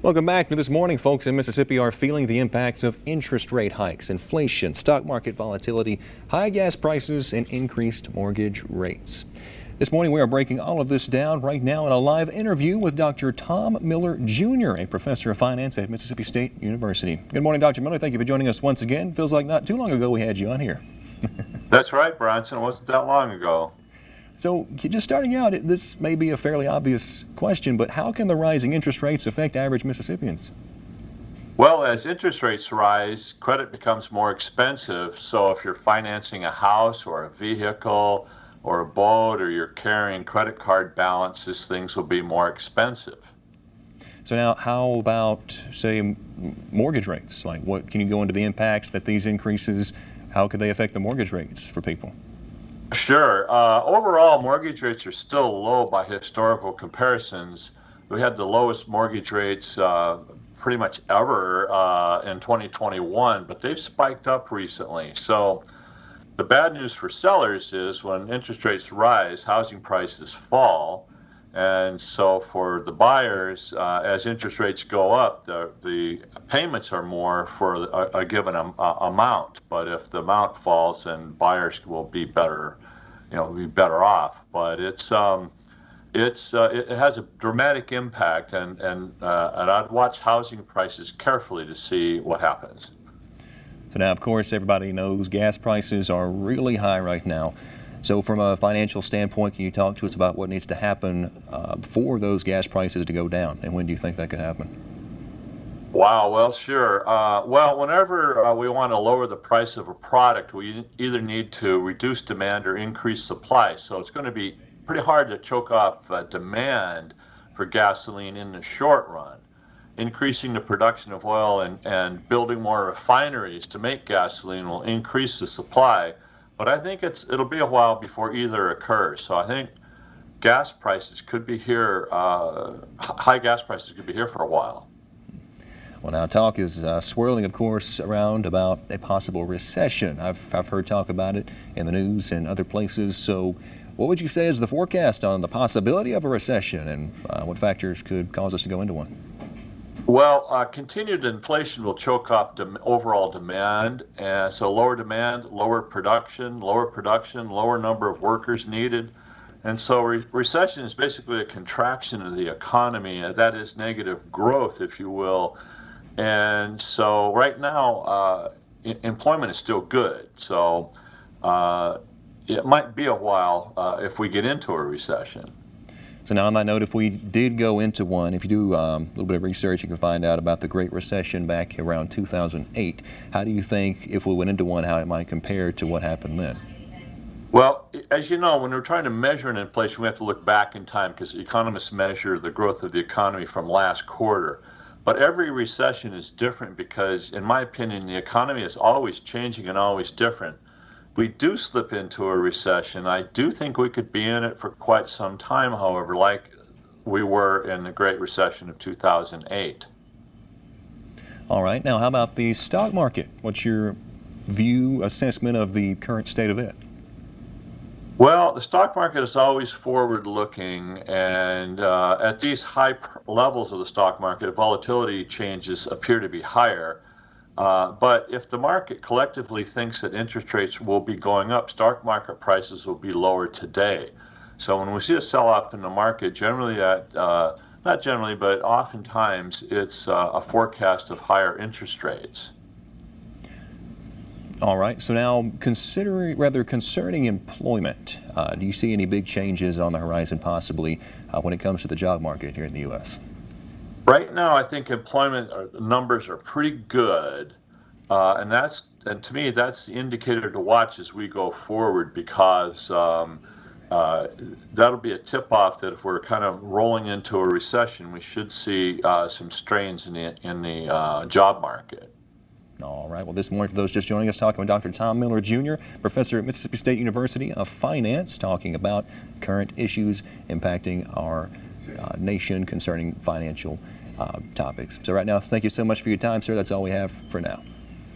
Welcome back to This Morning. Folks in Mississippi are feeling the impacts of interest rate hikes, inflation, stock market volatility, high gas prices, and increased mortgage rates. This morning we are breaking all of this down right now in a live interview with Dr. Tom Miller Jr., a professor of finance at Mississippi State University. Good morning, Dr. Miller. Thank you for joining us once again. Feels like not too long ago we had you on here. That's right, Bronson. It wasn't that long ago. So just starting out, this may be a fairly obvious question, but how can the rising interest rates affect average Mississippians? Well, as interest rates rise, credit becomes more expensive. So if you're financing a house or a vehicle or a boat, or you're carrying credit card balances, things will be more expensive. So now how about, say, mortgage rates? Like, what can you go into the impacts that these increases, how could they affect the mortgage rates for people? Sure. Overall, mortgage rates are still low by historical comparisons. We had the lowest mortgage rates pretty much ever in 2021, but they've spiked up recently. So the bad news for sellers is when interest rates rise, housing prices fall. And so for the buyers, as interest rates go up, the payments are more for a given amount. But if the amount falls, then buyers will be better, off. But it has a dramatic impact, and I'd watch housing prices carefully to see what happens. So now, of course, everybody knows gas prices are really high right now. So from a financial standpoint, can you talk to us about what needs to happen for those gas prices to go down, and when do you think that could happen? Wow, well, sure. Well, whenever we want to lower the price of a product, we either need to reduce demand or increase supply. So it's going to be pretty hard to choke off demand for gasoline in the short run. Increasing the production of oil and building more refineries to make gasoline will increase the supply. But I think it'll be a while before either occurs. So I think gas prices could be here, high gas prices could be here for a while. Well, now talk is swirling, of course, around about a possible recession. I've heard talk about it in the news and other places. So what would you say is the forecast on the possibility of a recession, and what factors could cause us to go into one? Well, continued inflation will choke off overall demand, and so lower demand, lower production, lower number of workers needed. And so recession is basically a contraction of the economy, and that is negative growth, if you will. And so right now, employment is still good. So it might be a while if we get into a recession. So now on that note, if we did go into one, if you do a little bit of research, you can find out about the Great Recession back around 2008. How do you think, if we went into one, how it might compare to what happened then? Well, as you know, when we're trying to measure an inflation, we have to look back in time because economists measure the growth of the economy from last quarter. But every recession is different because, in my opinion, the economy is always changing and always different. We do slip into a recession. I do think we could be in it for quite some time, however, like we were in the Great Recession of 2008. All right. Now, how about the stock market? What's your assessment of the current state of it? Well, the stock market is always forward-looking, and at these high levels of the stock market, volatility changes appear to be higher. But if the market collectively thinks that interest rates will be going up, stock market prices will be lower today. So when we see a sell-off in the market, generally not generally, but oftentimes it's a forecast of higher interest rates. All right. So now, concerning employment, do you see any big changes on the horizon possibly when it comes to the job market here in the U.S.? Right now, I think employment numbers are pretty good, and to me, that's the indicator to watch as we go forward, because that'll be a tip-off that if we're kind of rolling into a recession, we should see some strains in the job market. All right. Well, this morning, for those just joining us, talking with Dr. Tom Miller Jr., professor at Mississippi State University of Finance, talking about current issues impacting our nation concerning financial topics. So right now, thank you so much for your time, sir. That's all we have for now.